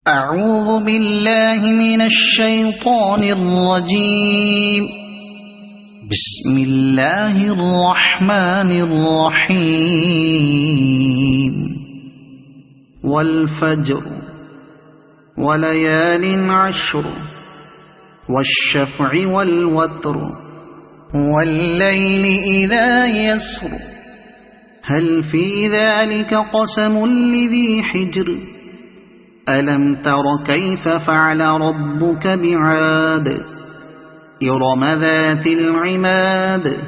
أعوذ بالله من الشيطان الرجيم. بسم الله الرحمن الرحيم. والفجر وليال عشر والشفع والوتر والليل إذا يسر هل في ذلك قسم لذي حجر ألم تر كيف فعل ربك بعاد إرم ذات العماد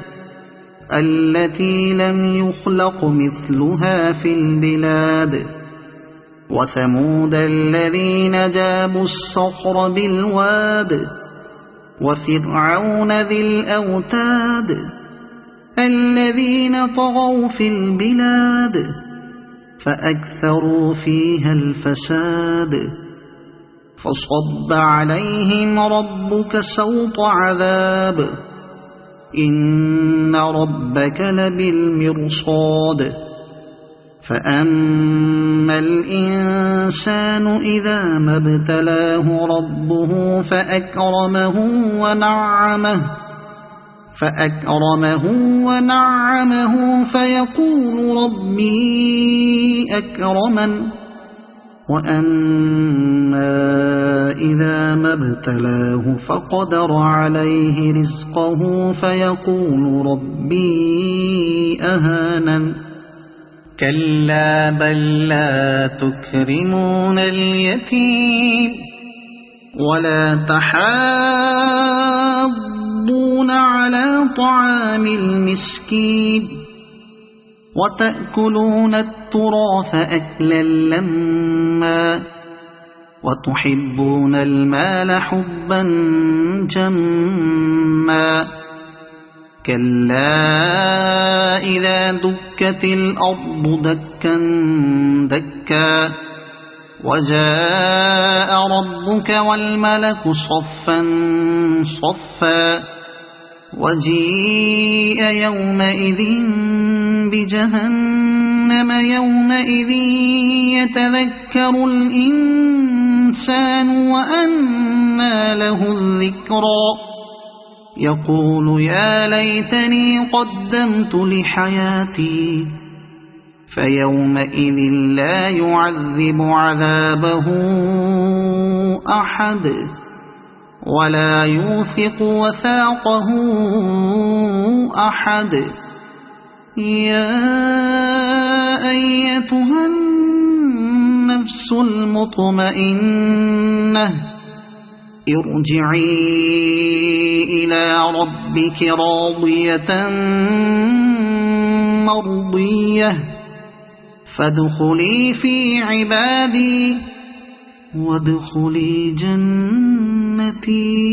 التي لم يخلق مثلها في البلاد وثمود الذين جابوا الصخر بالواد وفرعون ذي الأوتاد الذين طغوا في البلاد فأكثروا فيها الفساد فصب عليهم ربك سوط عذاب إن ربك لبالمرصاد فأما الإنسان إذا ما ابتلاه ربه فأكرمه ونعمه فيقول ربي أكرمن وأما إذا ما ابتلاه فقدر عليه رزقه فيقول ربي أهانن كلا بل لا تكرمون اليتيم ولا تحاضون على طعام المسكين وتأكلون التراث أكلا لما وتحبون المال حبا جما كلا إذا دكت الأرض دكا دكا وجاء ربك والملك صفا صفا وجيء يومئذ بجهنم يومئذ يتذكر الإنسان وأنى له الذكرى يقول يا ليتني قدمت لحياتي فيومئذ لا يعذب عذابه أحد ولا يوثق وثاقه أحد يا أيتها النفس المطمئنة ارجعي إلى ربك راضية مرضية فادخلي في عبادي وادخلي جنتي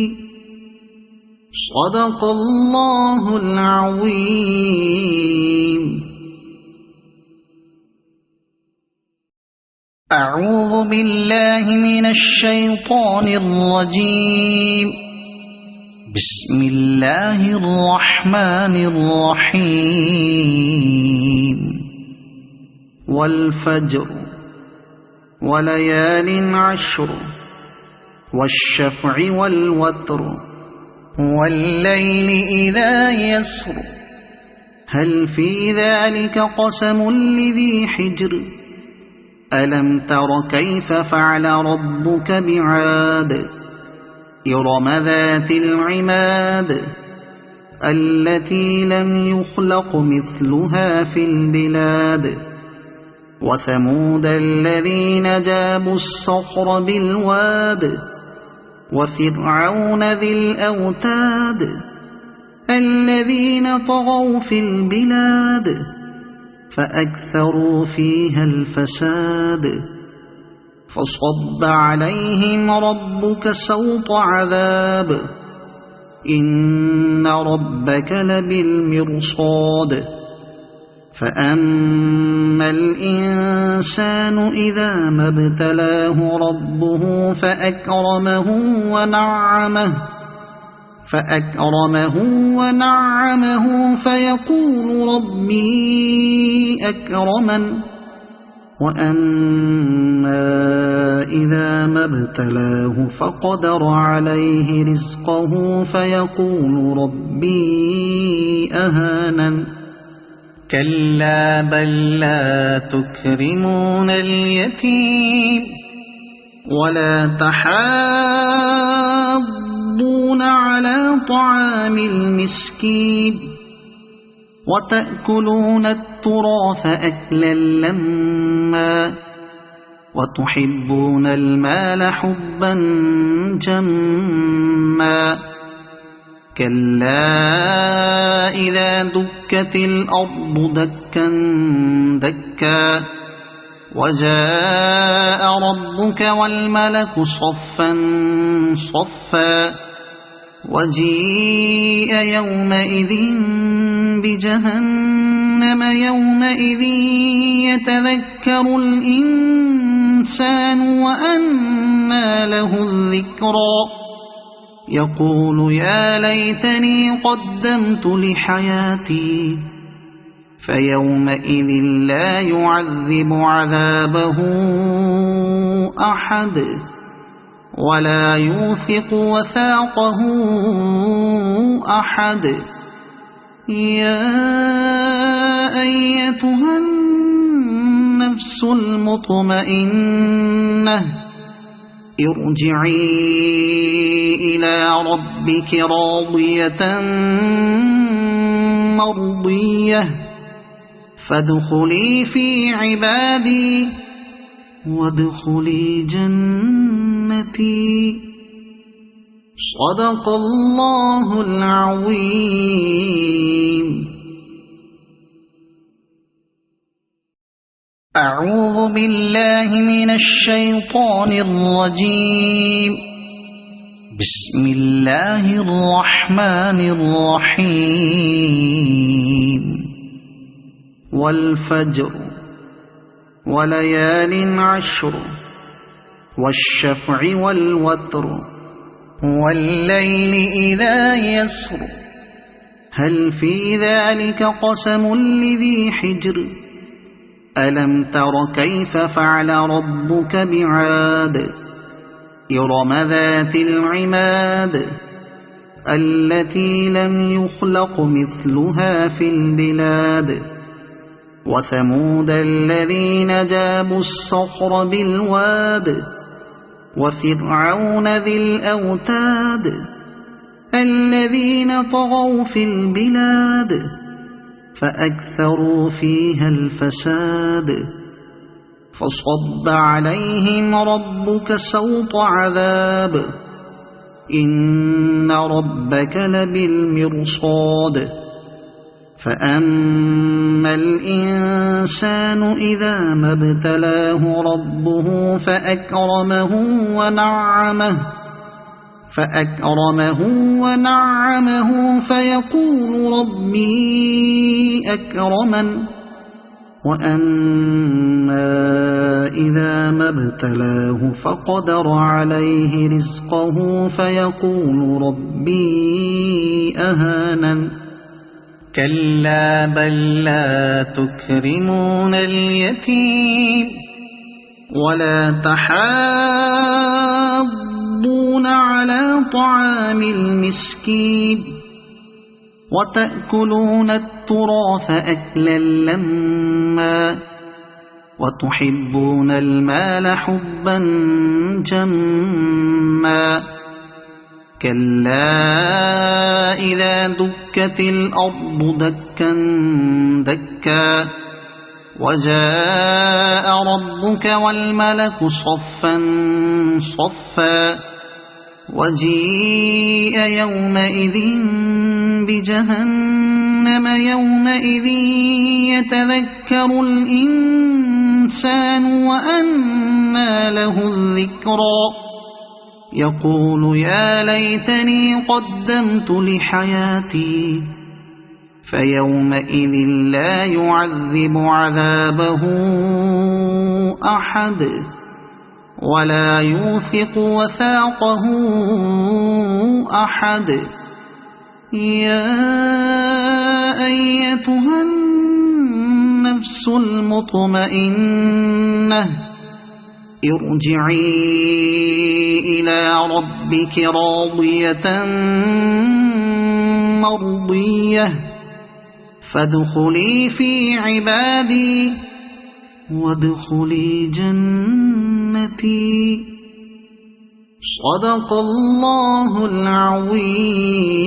صدق الله العظيم. أعوذ بالله من الشيطان الرجيم. بسم الله الرحمن الرحيم. والفجر وليال عشر والشفع والوتر والليل إذا يسر هل في ذلك قسم لذي حجر ألم تر كيف فعل ربك بعاد إرم ذات العماد التي لم يخلق مثلها في البلاد وثمود الذين جابوا الصخر بالواد وفرعون ذي الأوتاد الذين طغوا في البلاد فأكثروا فيها الفساد فصب عليهم ربك سوط عذاب إن ربك لبالمرصاد فأما الإنسان إذا ما ابتلاه ربه فأكرمه ونعمه فيقول ربي أكرمن وأما إذا ما ابتلاه فقدر عليه رزقه فيقول ربي أهانن كلا بل لا تكرمون اليتيم ولا تحاضون على طعام المسكين وتأكلون التراث أكلا لما وتحبون المال حبا جما كلا إذا دكت الأرض دكا دكا وجاء ربك والملك صفا صفا وجيء يومئذ بجهنم يومئذ يتذكر الإنسان وأنى له الذكرى يقول يا ليتني قدمت لحياتي فيومئذ لا يعذب عذابه أحد ولا يوثق وثاقه أحد يا أيتها النفس المطمئنة ارجعي إلى ربك راضية مرضية فادخلي في عبادي وادخلي جنتي صدق الله العظيم. أعوذ بالله من الشيطان الرجيم. بسم الله الرحمن الرحيم. والفجر وليال عشر والشفع والوتر والليل إذا يسر هل في ذلك قسم لذي حجر ألم تر كيف فعل ربك بعاد إرم ذات العماد التي لم يخلق مثلها في البلاد وثمود الذين جابوا الصخر بالواد وفرعون ذي الأوتاد الذين طغوا في البلاد فأكثروا فيها الفساد فصب عليهم ربك سوط عذاب إن ربك لبالمرصاد فأما الإنسان إذا ما ابتلاه ربه فأكرمه ونعمه فيقول ربي أكرمن وأما إذا ما ابتلاه فقدر عليه رزقه فيقول ربي أهانن كلا بل لا تكرمون اليتيم ولا تحاضون على طعام المسكين وتأكلون التراث أكلا لما وتحبون المال حبا جما كلا إذا دكت الأرض دكا دكا وجاء ربك والملك صفا صفا وجيء يومئذ بجهنم يومئذ يتذكر الإنسان وأنى له الذكرى يقول يا ليتني قدمت لحياتي فيومئذ لا يعذب عذابه أحد ولا يوثق وثاقه أحد يا أيتها النفس النفس المطمئنة ارجعي إلى ربك راضية مرضية فادخلي في عبادي وادخلي جنتي صدق الله العظيم.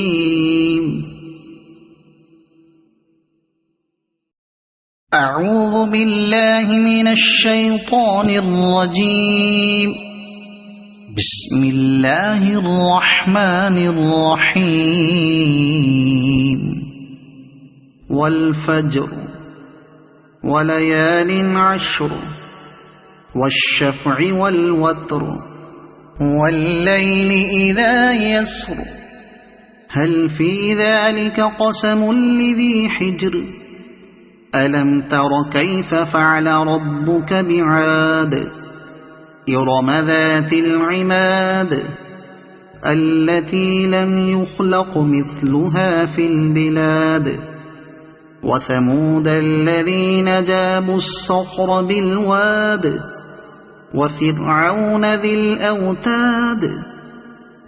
أعوذ بالله من الشيطان الرجيم. بسم الله الرحمن الرحيم. والفجر وليال عشر والشفع والوتر والليل إذا يسر هل في ذلك قسم لذي حجر ألم تر كيف فعل ربك بعاد إرم ذات العماد التي لم يخلق مثلها في البلاد وثمود الذين جابوا الصخر بالواد وفرعون ذي الأوتاد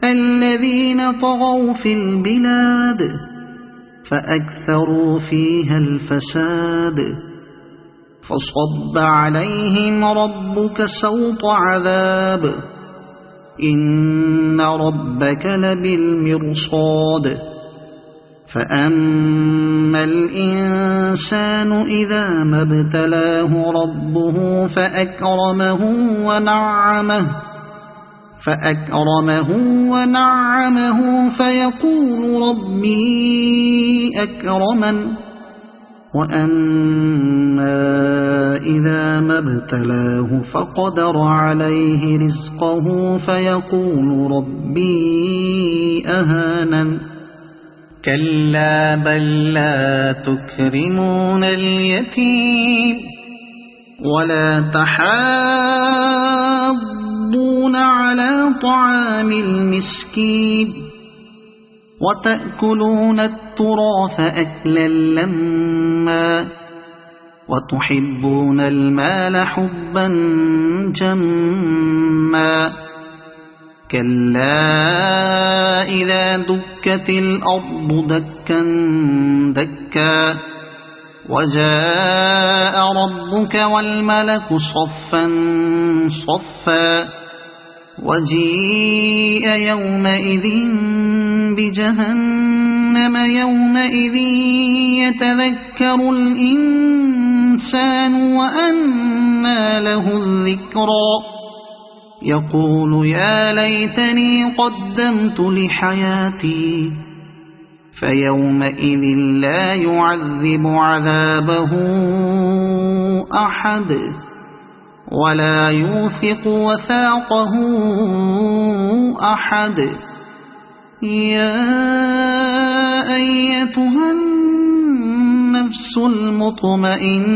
الذين طغوا في البلاد فأكثروا فيها الفساد فصب عليهم ربك سوط عذاب إن ربك لبالمرصاد فأما الإنسان إذا ما ابتلاه ربه فأكرمه ونعمه فيقول ربي أكرمن وأما إذا ما ابتلاه فقدر عليه رزقه فيقول ربي أهانن كلا بل لا تكرمون اليتيم ولا تحاضون على طعام المسكين وتأكلون التراث أكلا لما وتحبون المال حبا جما كلا إذا دكت الأرض دكا دكا وجاء ربك والملك صفا صفا وجيء يومئذ بجهنم يومئذ يتذكر الإنسان وأنى له الذكرى يقول يا ليتني قدمت لحياتي فيومئذ لا يعذب عذابه أحد ولا يوثق وثاقه أحد يا أيتها النفس المطمئنة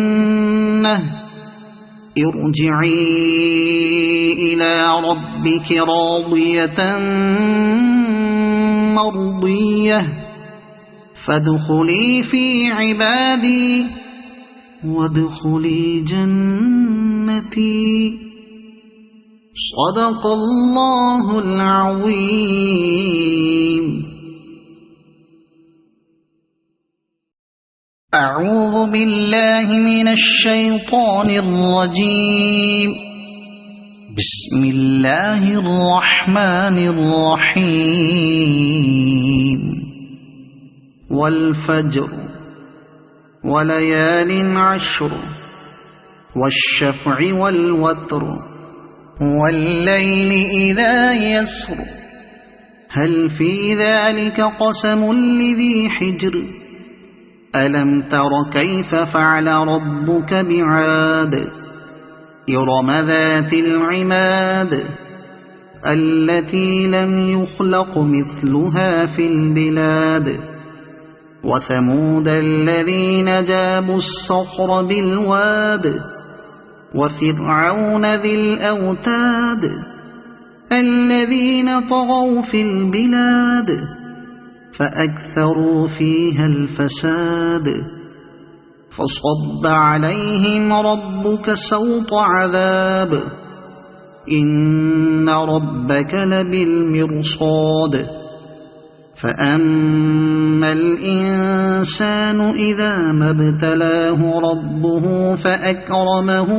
ارجعي إلى ربك راضية مرضية فادخلي في عبادي وادخلي جنتي صدق الله العظيم. أعوذ بالله من الشيطان الرجيم. بسم الله الرحمن الرحيم. والفجر وليال عشر والشفع والوتر والليل إذا يسر هل في ذلك قسم لذي حجر ألم تر كيف فعل ربك بعاد إرم ذات العماد التي لم يخلق مثلها في البلاد وثمود الذين جابوا الصخر بالواد وفرعون ذي الأوتاد الذين طغوا في البلاد فأكثروا فيها الفساد فصب عليهم ربك سوط عذاب إن ربك لبالمرصاد فأما الإنسان إذا ما ابتلاه ربه فأكرمه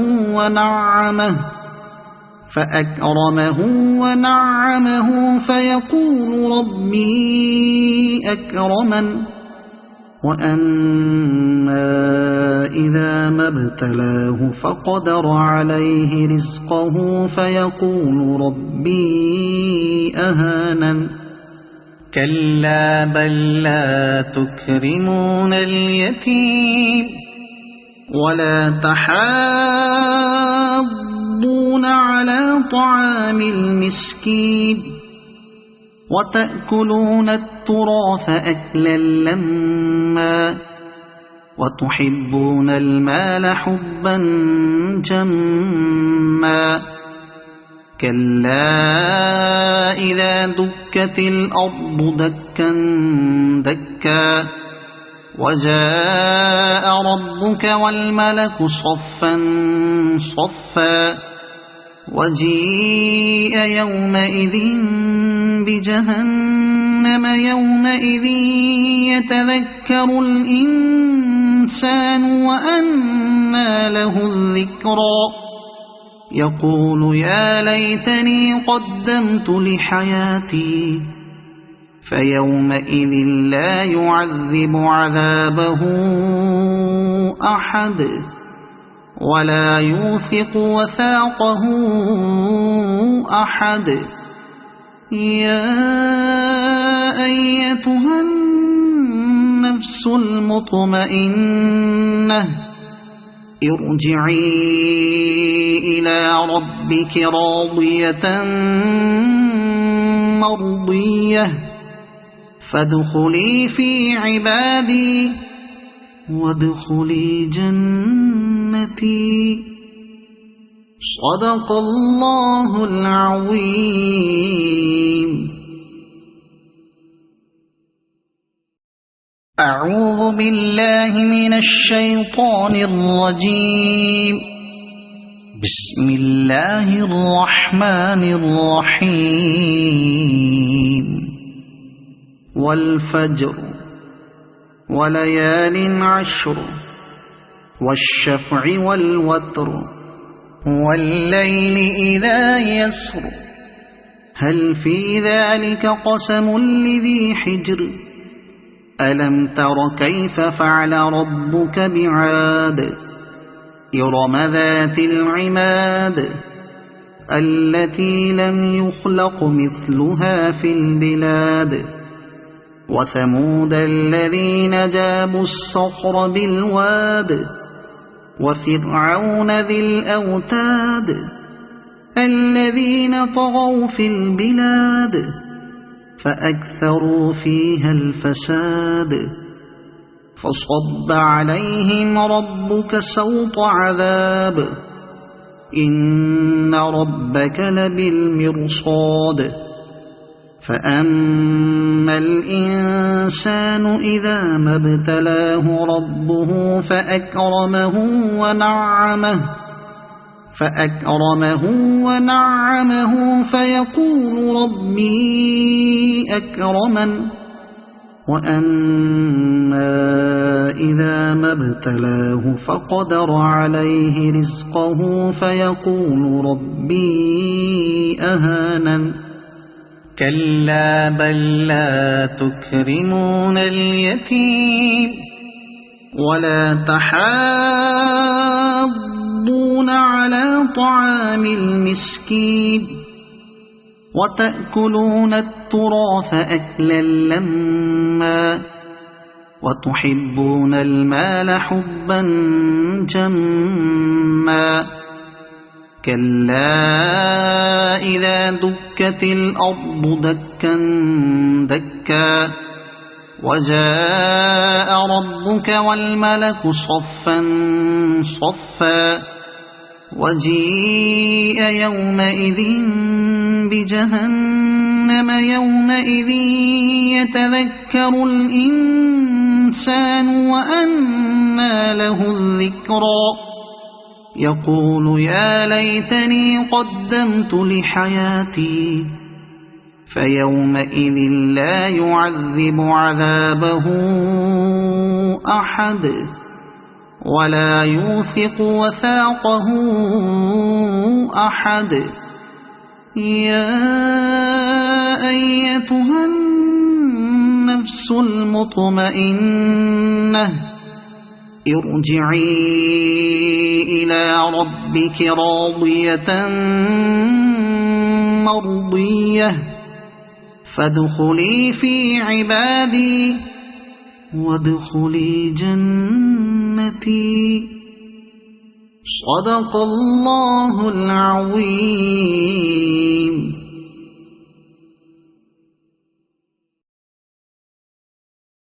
ونعمه فيقول ربي أكرمن وأما إذا ما ابتلاه فقدر عليه رزقه فيقول ربي أهانن كلا بل لا تكرمون اليتيم ولا تحاضون على طعام المسكين وتأكلون التراث أكلا لما وتحبون المال حبا جما كلا إذا دكت الأرض دكا دكا وجاء ربك والملك صفا صفا وجيء يومئذ بجهنم يومئذ يتذكر الإنسان وأنى له الذكرى يقول يا ليتني قدمت لحياتي فيومئذ لا يعذب عذابه أحد ولا يوثق وثاقه أحد يا أيتها النفس المطمئنة ارجعي إلى ربك راضية مرضية فادخلي في عبادي وادخلي جنتي صدق الله العظيم. أعوذ بالله من الشيطان الرجيم. بسم الله الرحمن الرحيم. والفجر وليال عشر والشفع والوتر والليل إذا يسر هل في ذلك قسم لذي حجر ألم تر كيف فعل ربك بعاد إرم ذات العماد التي لم يخلق مثلها في البلاد وثمود الذين جابوا الصخر بالواد وفرعون ذي الأوتاد الذين طغوا في البلاد فأكثروا فيها الفساد فصب عليهم ربك سوط عذاب إن ربك لبالمرصاد فأما الإنسان إذا ما ابتلاه ربه فأكرمه ونعمه فيقول ربي أكرمن وأما إذا ما ابتلاه فقدر عليه رزقه فيقول ربي أهانن كلا بل لا تكرمون اليتيم ولا تحاضون على طعام المسكين وتأكلون التراث أكلا لما وتحبون المال حبا جما كلا إذا دكت الأرض دكا دكا وجاء ربك والملك صفا صفا وجيء يومئذ بجهنم يومئذ يتذكر الإنسان الإنسان وأنى له الذكرى يقول يا ليتني قدمت لحياتي فيومئذ لا يعذب عذابه أحد ولا يوثق وثاقه أحد يا أيتها النفس المطمئنة ارجعي إلى ربك راضية مرضية فادخلي في عبادي وادخلي جنتي صدق الله العظيم.